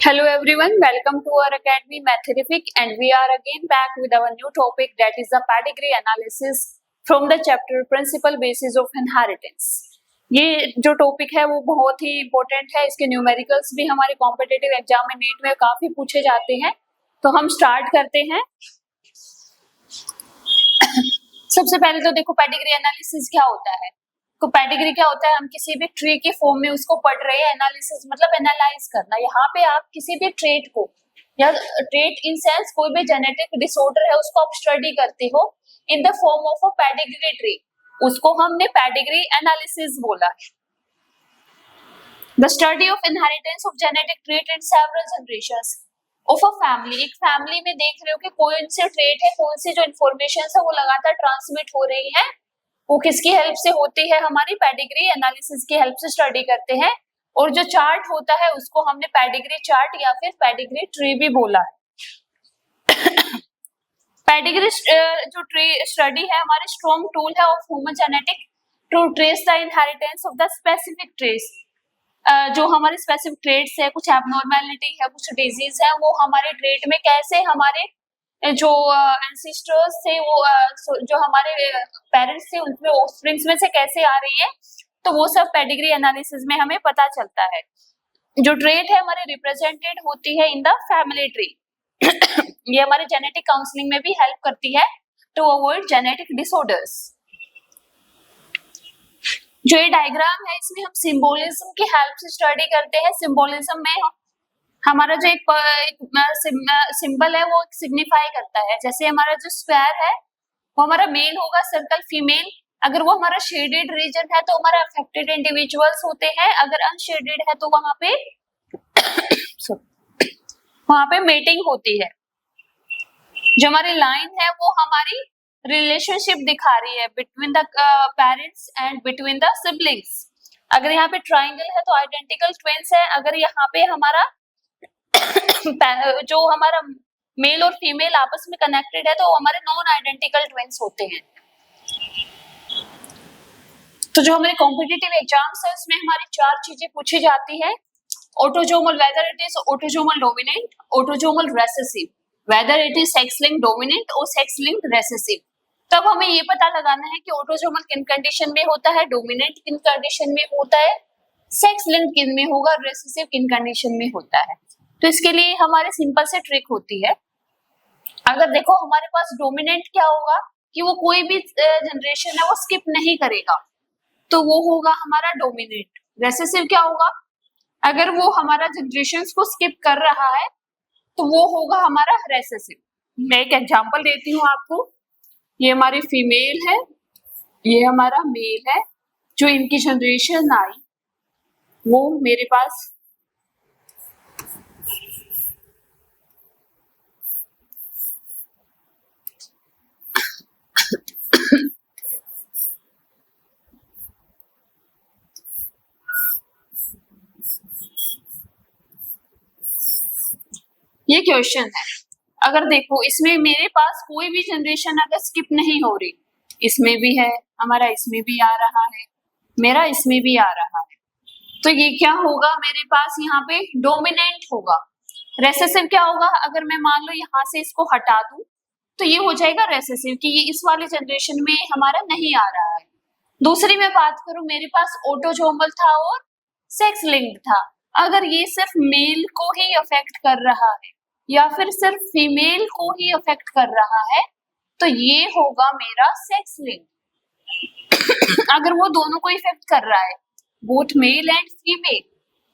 Hello everyone, welcome to our academy Matherific and we are again back with our new topic that is the pedigree analysis from the chapter Principal Basis of Inheritance। ये जो topic है वो बहुत ही important है, इसके numericals भी हमारे competitive exam में नीट में काफी पूछे जाते हैं। तो हम स्टार्ट करते हैं। सबसे पहले तो देखो पेडिग्री एनालिसिस क्या होता है। तो पेडिग्री क्या होता है, हम किसी भी ट्री के फॉर्म में उसको पढ़ रहे हैं। एनालिसिस मतलब एनालाइज करना। यहाँ पे आप किसी भी ट्रेट को या ट्रेट इन सेंस कोई भी जेनेटिक डिसऑर्डर है उसको आप स्टडी करते हो in the form of a pedigree tree, उसको हमने पेडिग्री एनालिसिस बोला है। The study of inheritance of genetic trait in several generations of a family. एक फैमिली में देख रहे हो कि कौन से ट्रेट है, कौन सी जो इन्फॉर्मेशन है वो लगातार ट्रांसमिट हो रही है, वो किसकी हेल्प से होती है, हमारी पेडिग्री एनालिसिस की हेल्प से स्टडी करते हैं। और जो चार्ट होता है उसको हमने पेडिग्री चार्ट या फिर पेडिग्री ट्री भी बोला है। पेडिग्री जो ट्री स्टडी है हमारी स्ट्रॉन्ग टूल है of human genetic to trace the inheritance of the specific trace. जो हमारे स्पेसिफिक ट्रेट्स है, कुछ एबनॉर्मेलिटी है, कुछ डिजीज है, वो हमारे ट्रेट में कैसे हमारे जो एंसेस्टर्स थे, वो जो हमारे पेरेंट्स थे उनमें ऑफस्प्रिंग्स में से कैसे आ रही है, तो वो सब पेडिग्री एनालिसिस में हमें पता चलता है। जो ट्रेट है हमारे रिप्रेजेंटेड होती है इन द फैमिली ट्री। ये हमारे जेनेटिक काउंसलिंग में भी हेल्प करती है टू अवॉइड जेनेटिक डिसऑर्डर्स। जो ये डायग्राम है इसमें हम सिंबोलिज्म की हेल्प से स्टडी करते हैं। सिंबोलिज्म में हमारा जो एक सिंबल है वो सिग्निफाई करता है। जैसे हमारा जो स्क्वायर है वो हमारा मेल होगा, सर्कल फीमेल। अगर वो हमारा शेडेड रीजन है तो हमारा अफेक्टेड इंडिविजुअल्स होते हैं, अगर अनशेडेड है तो वहां पे मेटिंग होती है। जो हमारी लाइन है वो हमारी रिलेशनशिप दिखा रही है between the parents and between the siblings. अगर यहाँ पे ट्राइंगल है तो आइडेंटिकल ट्विंस है। अगर यहाँ पे हमारा जो हमारा मेल और फीमेल आपस में कनेक्टेड है तो हमारे नॉन आइडेंटिकल ट्विंस होते हैं। तो जो हमारे कॉम्पिटिटिव एग्जाम्स है उसमें हमारी चार चीजें पूछी जाती है। Autosomal, whether it is autosomal dominant, autosomal recessive, whether it is sex linked dominant और सेक्स लिंक्ड रेसेसिव। तब हमें ये पता लगाना है कि ऑटोजोमल किन कंडीशन में होता है, डोमिनेंट किन कंडीशन में होता है, सेक्स लिंक्ड किन में होगा, रेसेसिव किन कंडीशन में होता है। तो इसके लिए हमारे सिंपल से ट्रिक होती है। अगर देखो हमारे पास डोमिनेंट क्या होगा कि वो कोई भी जनरेशन है वो स्किप नहीं करेगा, तो वो होगा हमारा डोमिनेंट। रेसेसिव क्या होगा, अगर वो हमारा जनरेशंस को स्किप कर रहा है तो वो होगा हमारा रेसेसिव। मैं एक एग्जांपल देती हूँ आपको। ये हमारी फीमेल है, ये हमारा मेल है। जो इनकी जनरेशन आई वो मेरे पास ये क्वेश्चन है। अगर देखो इसमें मेरे पास कोई भी जनरेशन अगर स्किप नहीं हो रही, इसमें भी है हमारा, इसमें भी आ रहा है मेरा, इसमें भी आ रहा है, तो ये क्या होगा मेरे पास यहाँ पे डोमिनेंट होगा। रेसेसिव क्या होगा, अगर मैं मान लो यहाँ से इसको हटा दूं तो ये हो जाएगा रेसेसिव कि ये इस वाले जनरेशन में हमारा नहीं आ रहा है। दूसरी मैं बात करूं, मेरे पास ऑटोजोमल था और सेक्स लिंक्ड था। अगर ये सिर्फ मेल को ही अफेक्ट कर रहा है या फिर सिर्फ फीमेल को ही अफेक्ट कर रहा है तो ये होगा मेरा सेक्स लिंक। अगर वो दोनों को इफेक्ट कर रहा है, बोथ मेल एंड फीमेल,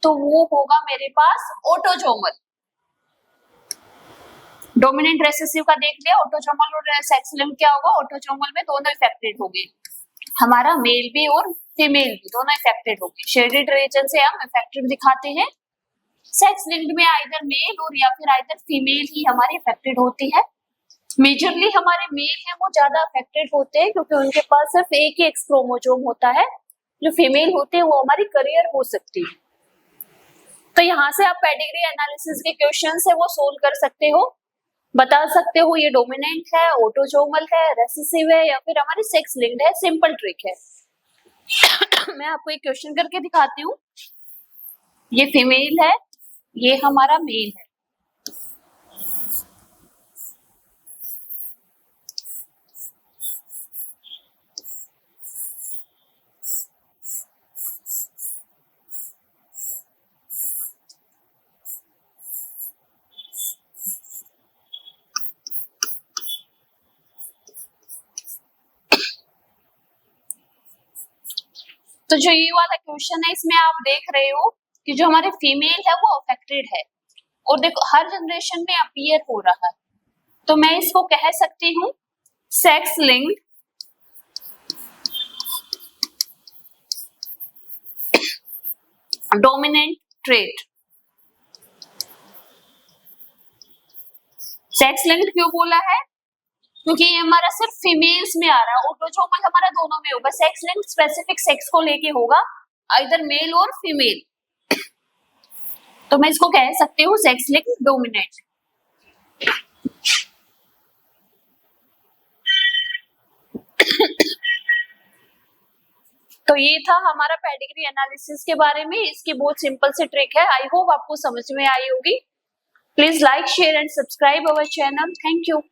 तो वो होगा मेरे पास ऑटोजोमल। डोमिनेंट रेसेसिव का देख लिया, ऑटोजोमल और सेक्स लिंक क्या होगा, ऑटोजोमल में दोनों इफेक्टेड होंगे, हमारा मेल भी और फीमेल भी दोनों इफेक्टेड होंगे। शेडेड रीजन से हम इफेक्टेड दिखाते हैं। सेक्स लिंक्ड में आइदर मेल और या फिर आइदर फीमेल ही हमारी इफेक्टेड होती है। मेजरली हमारे मेल हैं वो ज्यादा अफेक्टेड होते हैं क्योंकि उनके पास सिर्फ एक ही एक्स क्रोमोसोम होता है। जो फीमेल होते हैं वो हमारी करियर हो सकती है। तो यहाँ से आप पेडिग्री एनालिसिस के क्वेश्चन है वो सोल्व कर सकते हो, बता सकते हो ये डोमिनेंट है, ऑटोजोमल है, रेसेसिव है या फिर हमारी सेक्स लिंक्ड है। सिंपल ट्रिक है। मैं आपको एक क्वेश्चन करके दिखाती हूँ। ये फीमेल है, ये हमारा मेल है। तो जो ये वाला क्वेश्चन है इसमें आप देख रहे हो कि जो हमारे फीमेल है वो अफेक्टेड है और देखो हर जनरेशन में अपीयर हो रहा है। तो मैं इसको कह सकती हूँ sex linked dominant trait. Sex linked क्यों बोला है? क्योंकि ये हमारा सिर्फ फीमेल्स में आ रहा है, ऑटोसोमल हमारा दोनों में होगा। सेक्स लिंक स्पेसिफिक सेक्स को लेके होगा, आइदर मेल और फीमेल। तो मैं इसको कह सकती हूँ सेक्स लिंक डोमिनेंट। तो ये था हमारा पेडिग्री एनालिसिस के बारे में। इसकी बहुत सिंपल सी ट्रिक है, आई होप आपको समझ में आई होगी। Please like share and subscribe our channel. Thank you.